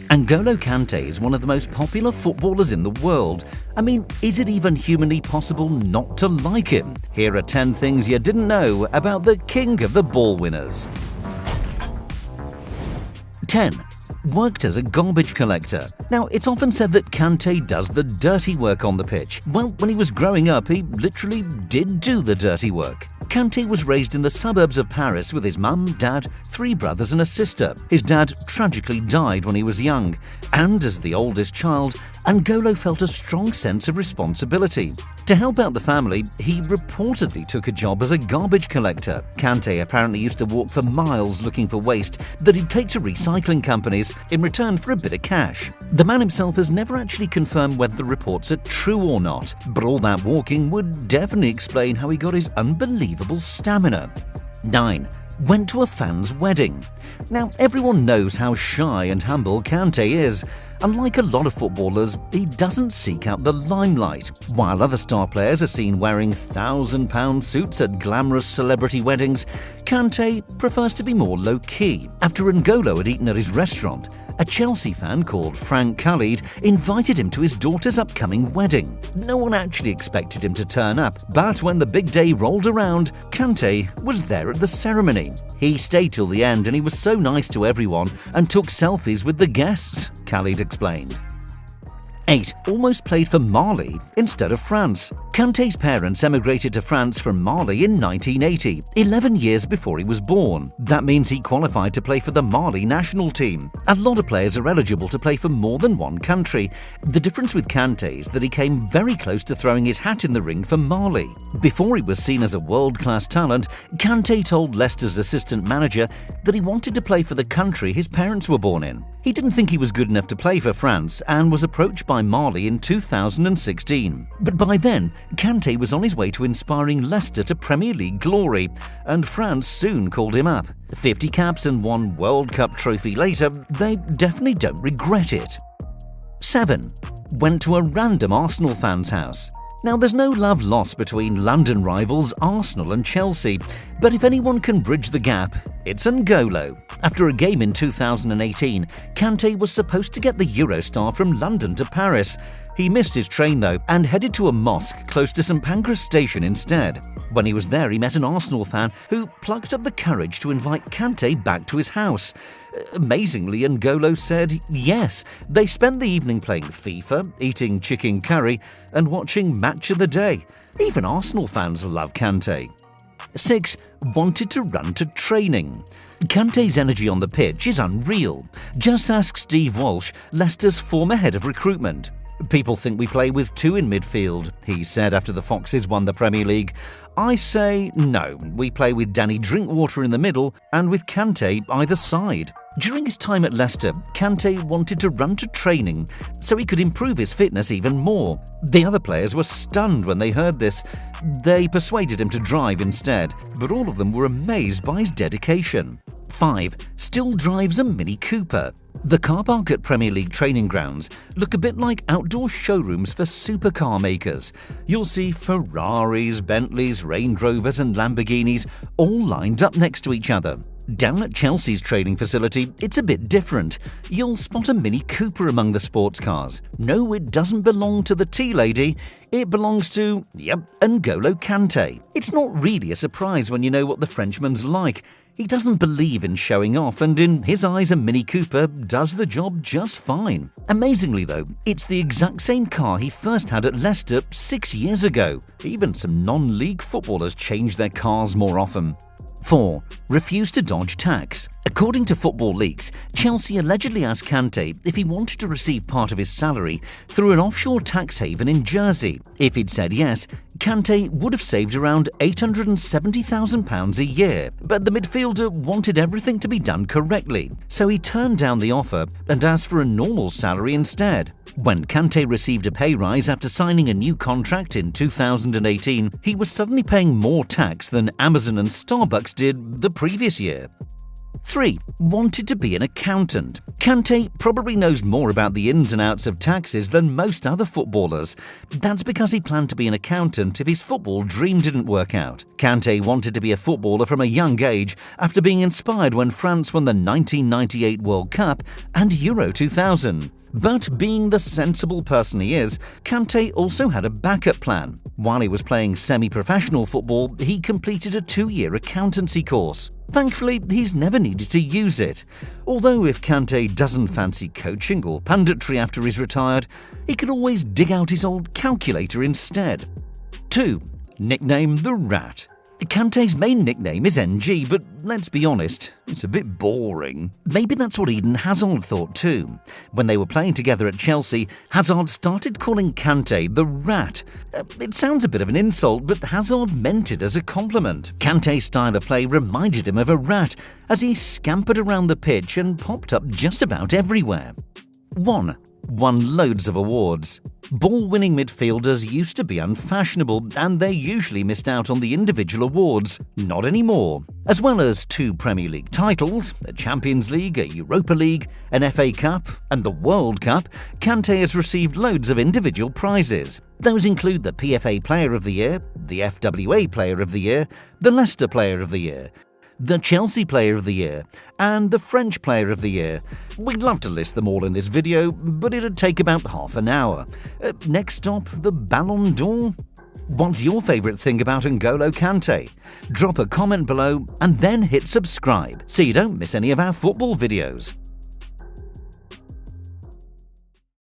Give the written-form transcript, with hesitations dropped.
Ongolo Kante is one of the most popular footballers in the world. I mean, is it even humanly possible not to like him? Here are 10 things you didn't know about the king of the ball winners. 10. Worked as a garbage collector. Now, it's often said that Kante does the dirty work on the pitch. Well, when he was growing up, he literally did do the dirty work. Kante was raised in the suburbs of Paris with his mum, dad, 3 brothers and a sister. His dad tragically died when he was young, and as the oldest child, Ongolo felt a strong sense of responsibility. To help out the family, he reportedly took a job as a garbage collector. Kante apparently used to walk for miles looking for waste that he'd take to recycling companies in return for a bit of cash. The man himself has never actually confirmed whether the reports are true or not, but all that walking would definitely explain how he got his unbelievable stamina. 9. Went to a fan's wedding. Now, everyone knows how shy and humble Kante is. Unlike a lot of footballers, he doesn't seek out the limelight. While other star players are seen wearing £1,000 suits at glamorous celebrity weddings, Kante prefers to be more low-key. After Ongolo had eaten at his restaurant, a Chelsea fan called Frank Khalid invited him to his daughter's upcoming wedding. No one actually expected him to turn up, but when the big day rolled around, Kante was there at the ceremony. He stayed till the end and he was so nice to everyone and took selfies with the guests, Khalid explained. 8. Almost played for Mali instead of France. Kante's parents emigrated to France from Mali in 1980, 11 years before he was born. That means he qualified to play for the Mali national team. A lot of players are eligible to play for more than one country. The difference with Kante is that he came very close to throwing his hat in the ring for Mali. Before he was seen as a world-class talent, Kante told Leicester's assistant manager that he wanted to play for the country his parents were born in. He didn't think he was good enough to play for France and was approached by Mali in 2016. But by then, Kante was on his way to inspiring Leicester to Premier League glory, and France soon called him up. 50 caps and 1 World Cup trophy later, they definitely don't regret it. 7. Went to a random Arsenal fan's house. Now, there's no love lost between London rivals Arsenal and Chelsea, but if anyone can bridge the gap, it's Ongolo. After a game in 2018, Kante was supposed to get the Eurostar from London to Paris. He missed his train though and headed to a mosque close to St Pancras Station instead. When he was there, he met an Arsenal fan who plucked up the courage to invite Kante back to his house. Amazingly, Ongolo said yes. They spent the evening playing FIFA, eating chicken curry and watching Match of the Day. Even Arsenal fans love Kante. 6. Wanted to run to training. Kante's energy on the pitch is unreal. Just ask Steve Walsh, Leicester's former head of recruitment. People think we play with 2 in midfield, he said after the Foxes won the Premier League. I say no, we play with Danny Drinkwater in the middle and with Kante either side. During his time at Leicester, Kante wanted to run to training so he could improve his fitness even more. The other players were stunned when they heard this. They persuaded him to drive instead, but all of them were amazed by his dedication. 5. Still drives a Mini Cooper. The car park at Premier League training grounds look a bit like outdoor showrooms for supercar makers. You'll see Ferraris, Bentleys, Range Rovers and Lamborghinis all lined up next to each other. Down at Chelsea's training facility, it's a bit different. You'll spot a Mini Cooper among the sports cars. No, it doesn't belong to the tea lady. It belongs to, N'Golo Kante. It's not really a surprise when you know what the Frenchman's like. He doesn't believe in showing off, and in his eyes a Mini Cooper does the job just fine. Amazingly though, it's the exact same car he first had at Leicester 6 years ago. Even some non-league footballers change their cars more often. 4. Refused to dodge tax. According to Football Leaks, Chelsea allegedly asked Kante if he wanted to receive part of his salary through an offshore tax haven in Jersey. If he'd said yes, Kante would have saved around £870,000 a year. But the midfielder wanted everything to be done correctly, so he turned down the offer and asked for a normal salary instead. When Kante received a pay rise after signing a new contract in 2018, he was suddenly paying more tax than Amazon and Starbucks did the previous year. 3. Wanted to be an accountant. Kante probably knows more about the ins and outs of taxes than most other footballers. That's because he planned to be an accountant if his football dream didn't work out. Kante wanted to be a footballer from a young age after being inspired when France won the 1998 World Cup and Euro 2000. But being the sensible person he is, Kante also had a backup plan. While he was playing semi-professional football, he completed a 2-year accountancy course. Thankfully, he's never needed to use it. Although if Kante doesn't fancy coaching or punditry after he's retired, he could always dig out his old calculator instead. 2. Nickname the Rat. Kante's main nickname is NG, but let's be honest, it's a bit boring. Maybe that's what Eden Hazard thought too. When they were playing together at Chelsea, Hazard started calling Kante the Rat. It sounds a bit of an insult, but Hazard meant it as a compliment. Kante's style of play reminded him of a rat, as he scampered around the pitch and popped up just about everywhere. 1. Won loads of awards. Ball-winning midfielders used to be unfashionable, and they usually missed out on the individual awards. Not anymore. As well as 2 Premier League titles, a Champions League, a Europa League, an FA Cup, and the World Cup, Kante has received loads of individual prizes. Those include the PFA Player of the Year, the FWA Player of the Year, the Leicester Player of the Year, the Chelsea Player of the Year, and the French Player of the Year. We'd love to list them all in this video, but it'd take about half an hour. Next stop, the Ballon d'Or? What's your favourite thing about Ongolo Kante? Drop a comment below and then hit subscribe so you don't miss any of our football videos.